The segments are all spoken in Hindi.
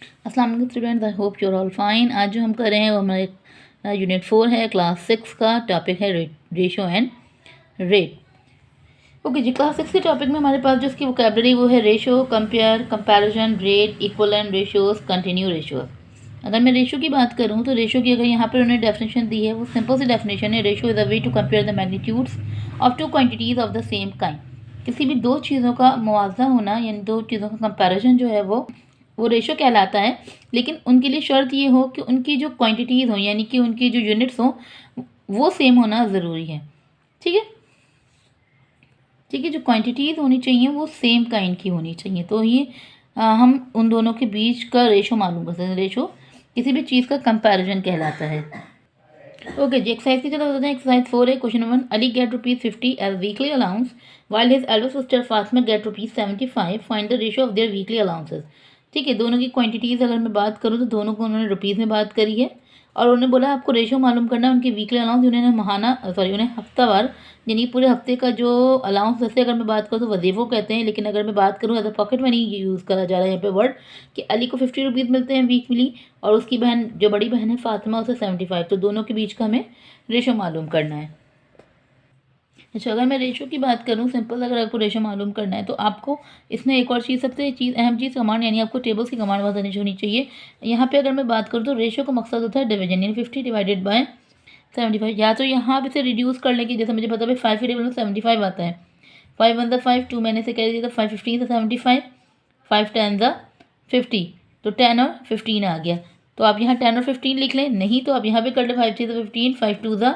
अस्सलाम वालेकुम students, I hope you are all fine. आज जो हम कर रहे हैं वो हमारे यूनिट 4 है, क्लास 6 का टॉपिक है रेशो एंड रेट। ओके जी, क्लास 6 के टॉपिक में हमारे पास जो इसकी वोकैबुलरी वो है ratio, compare, comparison, rate, equivalent ratios, continue ratios. अगर मैं रेशो की बात करूँ तो रेशो की अगर यहाँ पर उन्होंने डेफिनेशन दी है वो सिंपल सी डेफिनेशन है। Ratio is a way to compare the magnitudes of two quantities of the same kind. किसी भी दो चीज़ों का मुआवजा होना यानी दो चीज़ों का कंपैरिजन जो है वो रेशो कहलाता है। लेकिन उनके लिए शर्त ये हो कि उनकी जो क्वांटिटीज़ हो यानी कि उनकी जो यूनिट्स हो वो सेम होना ज़रूरी है। ठीक है, ठीक है, जो क्वांटिटीज़ होनी चाहिए वो सेम काइंड की होनी चाहिए। तो ये हम उन दोनों के बीच का रेशो मालूम कर सकते हैं। रेशो किसी भी चीज़ का कंपैरिजन कहलाता है। ओके जी, एक्सरसाइज की चलो बताते हैं। एक्सरसाइज 4 है, question number 1। Ali get ₹50 as weekly allowance while his elder sister Fatima get ₹75। Find the ratio of their weekly allowances. ठीक है, दोनों की क्वांटिटीज़ अगर मैं बात करूँ तो दोनों को उन्होंने रुपीज़ में बात करी है और उन्होंने बोला आपको रेशो मालूम करना है उनकी वीकली अलाउंस, उन्हें हफ्तावार यानी पूरे हफ्ते का जो अलाउंस। जैसे अगर मैं बात करूँ तो वजीफ़ों कहते हैं, लेकिन अगर मैं बात करूँ as a pocket money use करा जा रहा है यहाँ पे वर्ड कि अली को ₹50 मिलते हैं वीकली और उसकी बहन जो बड़ी बहन है फातिमा उसे 75। तो दोनों के बीच का हमें रेशो मालूम करना है। अच्छा, अगर मैं रेशो की बात करूँ सिंपल, अगर आपको रेशो मालूम करना है तो आपको इसमें एक और चीज़ सबसे अहम चीज़ कमांड यानी आपको टेबल्स की कमांड बहुत होनी चाहिए। यहाँ पे अगर मैं बात करूँ तो रेशो का मकसद होता है डिवीजन यानी 50 डिवाइडेड बाय 75। या तो यहाँ पे से रिड्यूस करने की, जैसे मुझे पता है 5 के टेबल में 75 आता है। 5 1 ज़ा 5, 2 मैंने से कह दिया था 5 15 से 75, 5 10 ज़ा 50, तो 10 और 15 आ गया। तो आप यहाँ 10 और 15 लिख लें, नहीं तो आप यहाँ पे कर ले 5 3 से 15, 5 2 ज़ा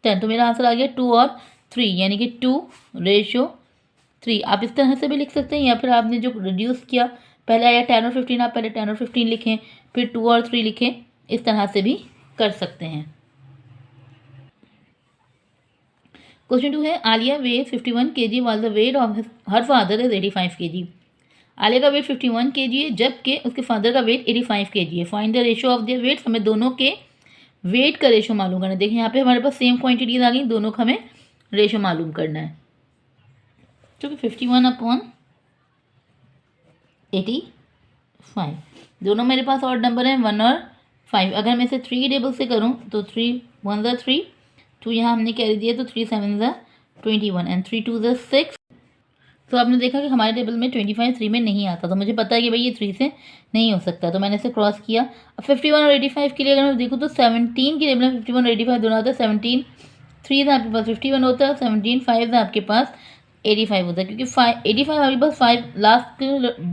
10। तो मेरा आंसर आ गया 2 और 3 यानी कि 2:3। आप इस तरह से भी लिख सकते हैं या फिर आपने जो रिड्यूस किया पहले आया 10 और 15, आप पहले 10 और 15 लिखें फिर 2 और 3 लिखें, इस तरह से भी कर सकते हैं। क्वेश्चन 2 है, Alia weight 51 kg while the weight of her father is 85 kg। Alia का वेट 51 kg है जबकि उसके फादर का वेट 85 kg है। Find the ratio of their weight. हमें दोनों के वेट का रेशो मालूम करना है। देखिए यहाँ पे हमारे पास सेम क्वांटिटीज आ गई, दोनों का हमें रेशो मालूम करना है। ठीक है, 51/85, दोनों मेरे पास और नंबर हैं 1 और 5। अगर मैं इसे 3 टेबल से करूँ तो 3 1 ज़ा 3, 2 यहाँ हमने कैरी दिया तो 3 7 ज़ा 21 एंड 3 2 ज़ा 6। तो आपने देखा कि हमारे टेबल में 25 3 में नहीं आता, तो मुझे पता है कि भाई ये 3 से नहीं हो सकता, तो मैंने इसे क्रॉस किया। अब 51 और 85 के लिए अगर मैं देखूँ तो 17 की टेबल में 51 और 85 दोनों आता है। 17 3 था आपके पास 51 होता है, 17 5 था आपके पास 85 होता है, क्योंकि 85 आपके पास 5 लास्ट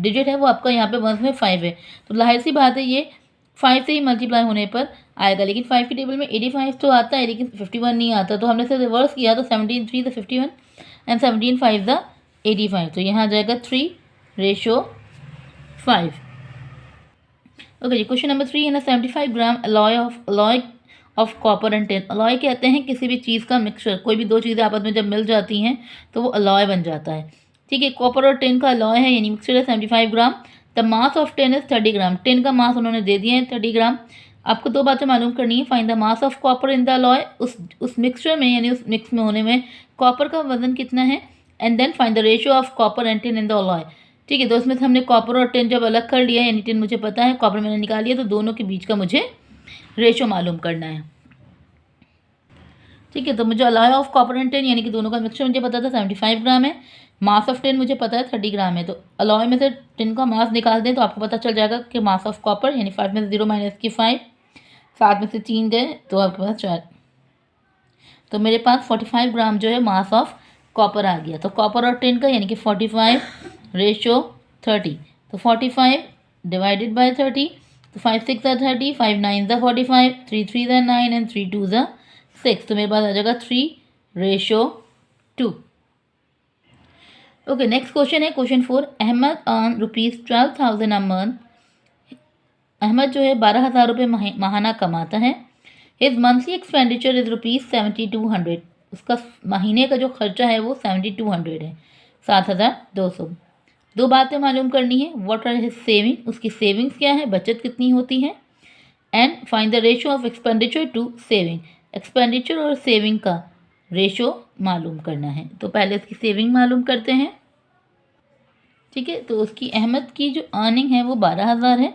डिजिट है वो आपका यहाँ पे 1 में 5 है, तो जाहिर सी बात है ये 5 से ही मल्टीप्लाई होने पर आएगा। लेकिन 5 की टेबल में 85 तो आता है लेकिन 51 नहीं आता, तो हमने इसे रिवर्स किया तो 17 3 द 51 एंड 17 5 द 85, तो यहाँ आ जाएगा 3:5। ओके जी, क्वेश्चन नंबर 3 है ना, 75 gram alloy of copper and tin. Alloy कहते हैं किसी भी चीज़ का मिक्सचर, कोई भी दो चीज़ें आपस में जब मिल जाती हैं तो वो अलॉय बन जाता है। ठीक है, कॉपर और टिन का अलॉय है यानी मिक्सचर है 75 gram. The mass of tin is 30 gram. Tin का मास उन्होंने दे दिया है 30 ग्राम। आपको दो बातें मालूम करनी है। Find the mass of copper in the alloy, उस मिक्सचर में यानी उस मिक्स में होने में कॉपर का वजन कितना है, and then find the ratio of copper and tin in the alloy. ठीक है, तो उसमें से हमने कॉपर और टिन जब अलग कर लिया यानी टिन मुझे पता है, कॉपर मैंने निकाल लिया, तो दोनों के बीच का मुझे रेशो मालूम करना है। ठीक है, तो मुझे alloy of copper and tin यानी कि दोनों का मिक्सचर मुझे पता था 75 ग्राम है, मास ऑफ टिन मुझे पता है 30 ग्राम है, तो अलॉय में से टिन का मास निकाल दें तो आपको पता चल जाएगा कि मास ऑफ कॉपर यानी 5 में से 0 माइनस की 5, 7 में से 3 गए तो आपके पास 4, तो मेरे पास 45 ग्राम जो है मास ऑफ कॉपर आ गया। तो कॉपर और टिन का यानी कि 45:30, तो 45 डिवाइडेड बाय 30, तो 5 6 ज़ा 30, 5 9 ज़ा 45, 3 3 ज़ा 9 एंड 3 2 ज़ा 6, तो मेरे पास आ जाएगा 3:2। ओके, नेक्स्ट क्वेश्चन है question 4। Ahmad earn ₹12,000 a month. Ahmad जो है 12,000 रुपये माहाना कमाता है। His monthly expenditure is ₹7200। उसका महीने का जो खर्चा है वो 7200 है, 7200। दो बातें मालूम करनी है। व्हाट आर हिज सेविंग, उसकी सेविंग्स क्या है, बचत कितनी होती है, and find the ratio of expenditure to saving. Expenditure और सेविंग का रेशो मालूम करना है, तो पहले इसकी सेविंग मालूम करते हैं। ठीक है, तो उसकी अहमद की जो अर्निंग है वो 12,000 है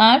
8،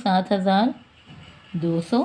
7,200،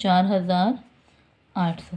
4,800.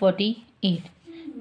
48.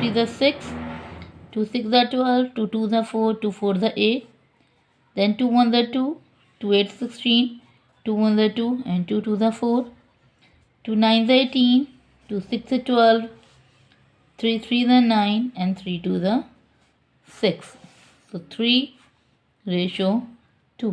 3 6، 2 6 12، 2 2 4، 2 4 8، then 2 1 2، 2 8 16، 2 1 2 and 2 2 4، 2 9 18، 2 6 12، 3 3 9 and 3 2 6. So 3:2.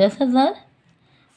10,000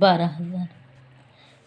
12,000.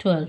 12.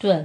12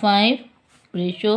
5:6.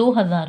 2,000.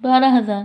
12,000.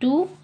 2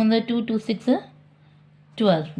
1 2 2 6 12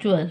12.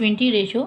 20:50.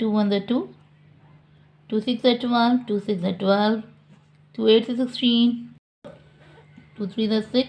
2 1 2، 2 6 12، 2 6 12، 2 8 16، 2 3 6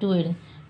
2 8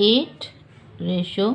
8:3.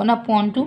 1/2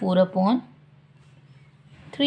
4/3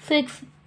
6.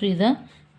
3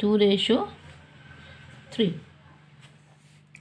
2:3.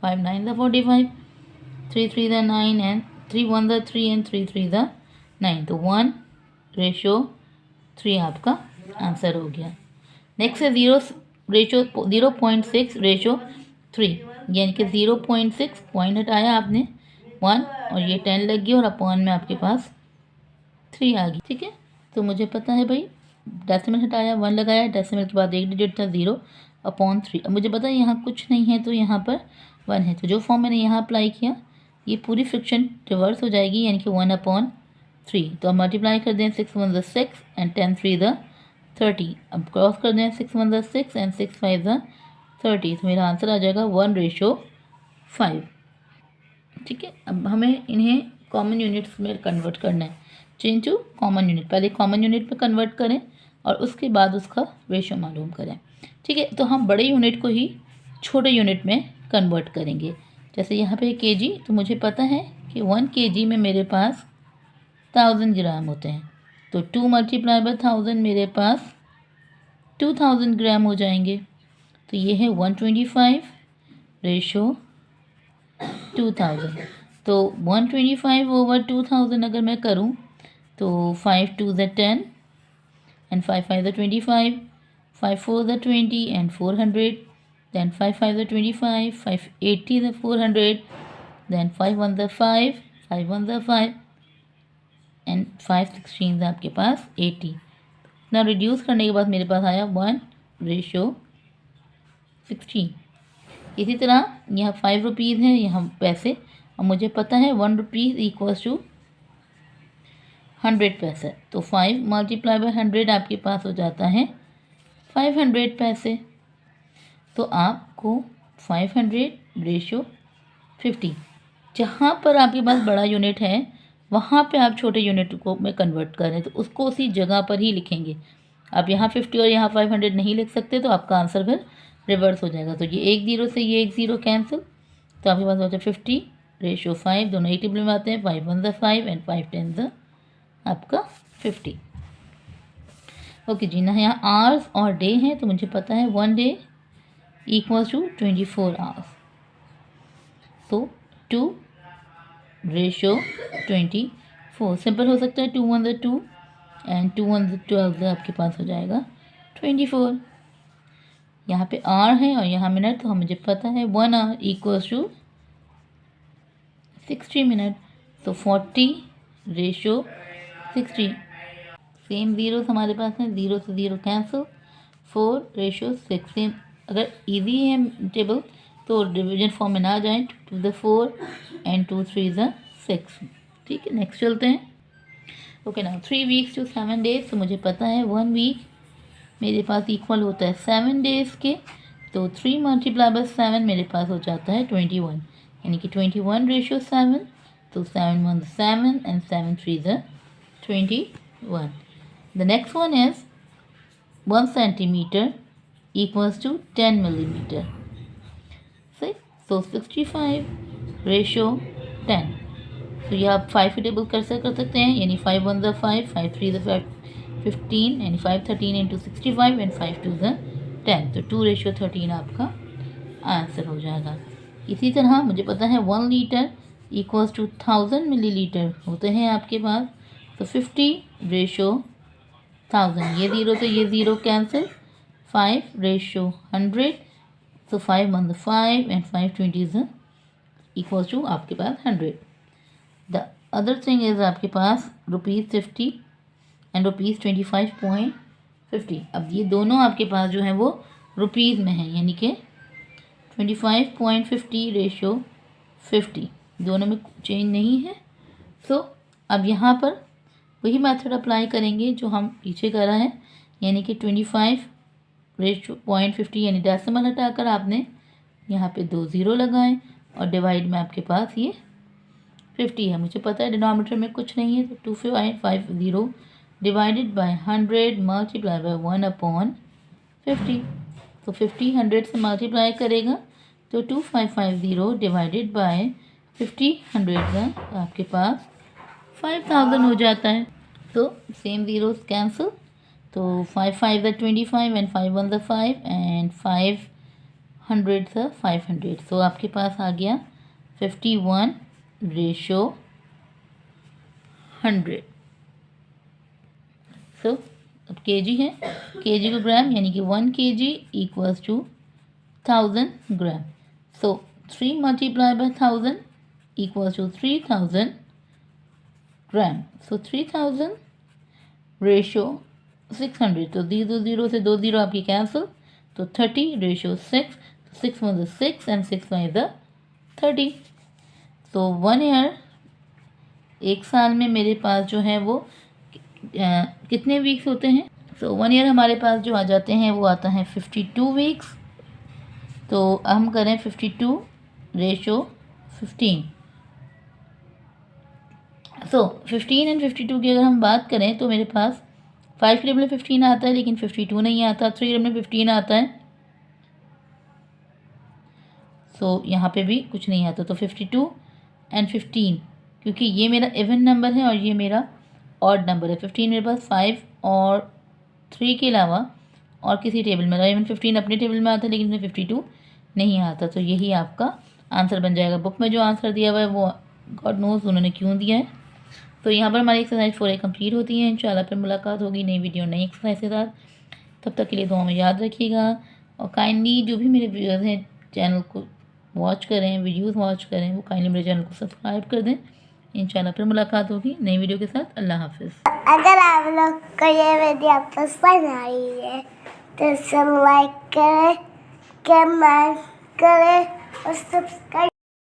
5 9 45، 3 3 the 9 and 3 1 the 3 and 3 3 the 9, तो 1:3 आपका आंसर हो गया। नेक्स्ट है 0.6:3, यानी कि 0.6 पॉइंट हटाया आपने 1 और ये 10 लग गया और अपॉन में आपके पास 3 आ गई। ठीक है, तो मुझे पता है भाई डेसिमल हटाया 1 लगाया, डेसिमल के बाद एक डिजिट था 0/3। अब मुझे पता है यहाँ कुछ नहीं है तो यहाँ पर 1 है, तो जो फॉर्म मैंने यहाँ अप्लाई किया ये पूरी फ्रिक्शन रिवर्स हो जाएगी, यानी कि 1/3। तो अब मल्टीप्लाई कर दें 6 1 = 6 एंड 10 3 = 30। अब क्रॉस कर दें 6 1 = 6 एंड 6 5 = 30, तो मेरा आंसर आ जाएगा 1:5। ठीक है, अब हमें इन्हें कॉमन यूनिट्स में कन्वर्ट करना है, चेंज टू कॉमन यूनिट। पहले कॉमन यूनिट में कन्वर्ट करें और उसके बाद उसका रेशो मालूम करें। ठीक है, तो हम बड़े यूनिट को ही छोटे यूनिट में कन्वर्ट करेंगे। जैसे यहाँ पे केजी, तो मुझे पता है कि 1 kg में मेरे पास 1000 ग्राम होते हैं, तो 2 × 1000 मेरे पास 2000 ग्राम हो जाएंगे। तो ये है 125:2000। तो 125/2000 अगर मैं करूँ तो 5 2 = 10 and 5 5 = 25, 5 4 = 20 and 400, then 5 5 = 25, 5 80 = 400, then 5 1 = 5, 5 1 = 5 and 5 16 आपके पास 80। इतना रिड्यूस करने के बाद मेरे पास आया 1:16। इसी तरह यहाँ 5 रुपीज़ हैं, यहाँ पैसे, और मुझे पता है 1 रुपीज़ = 100 पैसे, तो 5 × 100 आपके पास हो जाता है 500 पैसे। तो आपको 500:50, जहाँ पर आपके पास बड़ा यूनिट है वहाँ पे आप छोटे यूनिट को में कन्वर्ट करें तो उसको उसी जगह पर ही लिखेंगे। आप यहाँ 50 और यहाँ 500 नहीं लिख सकते, तो आपका आंसर फिर रिवर्स हो जाएगा। तो ये 1 0 से ये 1 0 कैंसिल, तो आपके पास होता है 50:5, दोनों एक टेबल में आते हैं। 5 1 = 5 एंड 5 10 = आपका 50। ओके जी, ना यहाँ आवर्स और डे हैं, तो मुझे पता है 1 day = 24 hours, तो 2:24। सिंपल हो सकता है, 2 1 = 2 एंड 2 1 = 12, आपके पास हो जाएगा 24। यहाँ पे आवर है और यहाँ मिनट, तो मुझे पता है 1 hour = 60 मिनट, तो 40:60। सेम ज़ीरोस हमारे पास हैं, 0 से 0 कैंसिल, 4:6। सेम अगर इजी है टेबल तो डिवीजन फॉर्म में ना जाएं, 2 × 4 एंड 2 3 = 6। ठीक है, नेक्स्ट चलते हैं। ओके ना, 3 weeks to 7 days, तो मुझे पता है 1 week मेरे पास इक्वल होता है 7 days के, तो 3 × 7 मेरे पास हो जाता है 21, यानी कि 21:7। तो 7 1 = 7 and 7 3 = 21। The next one is 1 centimeter = 10 millimeter. See, so 65:10। तो ये आप 5 टेबल कर सकते हैं, यानी 5 1 = 5, 5 3 = 15, यानी 5 13 × 65 एंड 5 2 = 10, तो 2:13 आपका आंसर हो जाएगा। इसी तरह मुझे पता है 1 लीटर = 1000 मिलीलीटर होते हैं आपके पास, तो 50:1000, ये 0 से ये 0 कैंसिल, 5:100, तो 5 1 = 5 एंड 5 20 = आपके पास 100। द अदर थिंग इज़ आपके पास ₹50 एंड ₹25.50। अब ये दोनों आपके पास जो है वो रुपीज़ में है, यानी कि 25.50:50, दोनों में चेंज नहीं है। तो अब यहाँ पर वही मेथड अप्लाई करेंगे जो हम पीछे करा है, यानी कि 25:50, यानी डेसिमल हटाकर आपने यहाँ पे 2 0 लगाएं और डिवाइड में आपके पास ये 50 है। मुझे पता है डिनोमिनेटर में कुछ नहीं है, तो 250 डिवाइडेड बाय 100 मल्टीप्लाई बाय 1/50। तो 50 100 से मल्टीप्लाई करेगा तो 2550 डिवाइडेड बाय 50 100 का आपके पास 5000 हो जाता है। तो सेम ज़ीरोस कैंसिल, तो 5 5 = 25 एंड 5 1 = 5 एंड 5 100 = 500। तो आपके पास आ गया 51 रेशो 100. सो अब kg है, kg को ग्राम यानी कि 1 kg equals to 1000 gram. So 3 multiply by 1000 equals to 3000 gram. So 3000 ratio 600. तो 0 से 2 0 आपकी कैंसिल, तो 30 रेशो 6. 6 1 is 6 and 6 1 is 30. तो 1 ईयर, एक साल में मेरे पास जो है वो कितने वीक्स होते हैं? सो 1 ईयर हमारे पास जो आ जाते हैं वो आता है 52 वीक्स. तो हम करें 52 रेशो 15. सो 15 एंड 52 की अगर हम बात करें तो मेरे पास 5 के टेबल में 15 आता है लेकिन 52 नहीं आता. 3 के टेबल में 15 आता है. सो यहाँ पे भी कुछ नहीं आता. तो 52 एंड 15, क्योंकि ये मेरा इवन नंबर है और ये मेरा ऑड नंबर है. 15 मेरे पास 5 और 3 के अलावा और किसी टेबल में. इवन 15 अपने टेबल में आता है लेकिन इसमें 52 नहीं आता. तो यही आपका आंसर बन जाएगा. बुक में जो आंसर दिया हुआ है वो गॉड नोज उन्होंने क्यों दिया है. तो यहाँ पर हमारी एक्सरसाइज 4 कंप्लीट होती है. इंशाल्लाह फिर मुलाकात होगी नई वीडियो नई एक्सरसाइज के साथ. तब तक के लिए दुआ में याद रखिएगा और काइंडली जो भी मेरे व्यूअर्स हैं चैनल को वॉच करें, वीडियोस वॉच करें, वो काइंडली मेरे चैनल को सब्सक्राइब कर दें. इंशाल्लाह फिर मुलाकात होगी नई वीडियो के साथ. अल्लाह हाफिज़. अगर आप लोग को ये वीडियो पसंद आई है तो इसे लाइक करें, कमेंट करें और सब्सक्राइब